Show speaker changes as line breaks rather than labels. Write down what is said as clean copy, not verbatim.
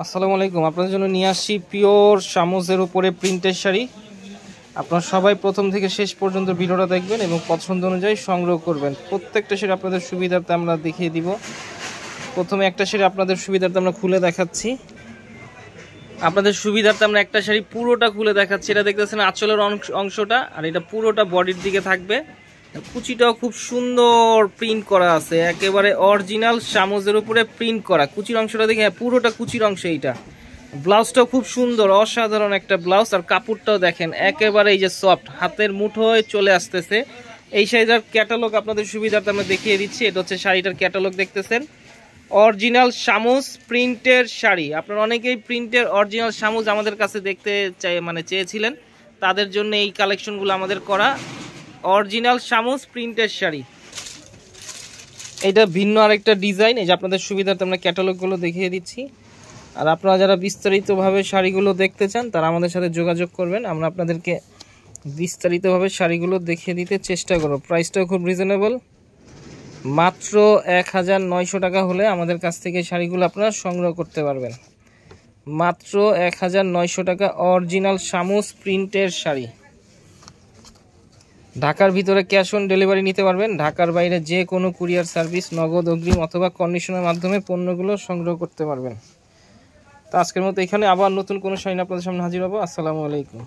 আসসালামু আলাইকুম। আপনাদের জন্য নিয়ে আসছি পিওর শামুজের উপরে প্রিন্টের শাড়ি। আপনারা সবাই প্রথম থেকে শেষ পর্যন্ত ভিডিওটা দেখবেন এবং পছন্দ অনুযায়ী সংগ্রহ করবেন। প্রত্যেকটা শাড়ি আপনাদের সুবিধার্থে আমরা দেখিয়ে দিব। প্রথমে একটা শাড়ি আপনাদের সুবিধার্থে আমরা খুলে দেখাচ্ছি। আপনাদের সুবিধার্থে আমরা একটা শাড়ি পুরোটা খুলে দেখাচ্ছি। এটা দেখতেছেন আঁচলের অংশটা, আর এটা পুরোটা বডির দিকে থাকবে। কুচিটাও খুব সুন্দর প্রিন্ট করা আছে, একেবারে অরিজিনাল শামুজের উপরে প্রিন্ট করা। কুচির অংশটা দেখে, হ্যাঁ পুরোটা কুচির অংশ। এইটা ব্লাউজটাও খুব সুন্দর, অসাধারণ একটা ব্লাউজ। আর কাপড়টাও দেখেন একেবারে এই যে সফট, হাতের মুঠোয় চলে আসতেছে। এই শাড়িটার ক্যাটালগ আপনাদের সুবিধার্থে আমরা দেখিয়ে দিচ্ছি। এটা হচ্ছে শাড়িটার ক্যাটালগ, দেখতেছেন অরিজিনাল শামুজ প্রিন্টের শাড়ি। আপনারা অনেকেই প্রিন্টের অরিজিনাল শামুজ আমাদের কাছে দেখতে চেয়েছিলেন, তাদের জন্য এই কালেকশনগুলো আমাদের করা। অরিজিনাল শামুজ প্রিন্টের শাড়ি, এটা ভিন্ন আরেকটা ডিজাইন। এই যে আপনাদের সুবিধার্থে আমরা ক্যাটালগুলো দেখিয়ে দিচ্ছি। আর আপনারা যারা বিস্তারিতভাবে শাড়িগুলো দেখতে চান তারা আমাদের সাথে যোগাযোগ করবেন, আমরা আপনাদেরকে বিস্তারিতভাবে শাড়িগুলো দেখিয়ে দিতে চেষ্টা করব। প্রাইসটাও খুব রিজনেবল, মাত্র 1900 টাকা হলে আমাদের কাছ থেকে শাড়িগুলো আপনারা সংগ্রহ করতে পারবেন। মাত্র 1900 টাকা অরিজিনাল শামুজ প্রিন্টের শাড়ি। ঢাকার ভিতরে ক্যাশ অন ডেলিভারি নিতে পারবেন। ঢাকার বাইরে যে কোনো কুরিয়ার সার্ভিস, নগদ, অগ্রিম অথবা কন্ডিশনের মাধ্যমে পণ্যগুলো সংগ্রহ করতে পারবেন। তো আজকের মতো এখানে আবার নতুন কোনো শাড়ি আপনাদের সামনে হাজির হবো। আসসালামু আলাইকুম।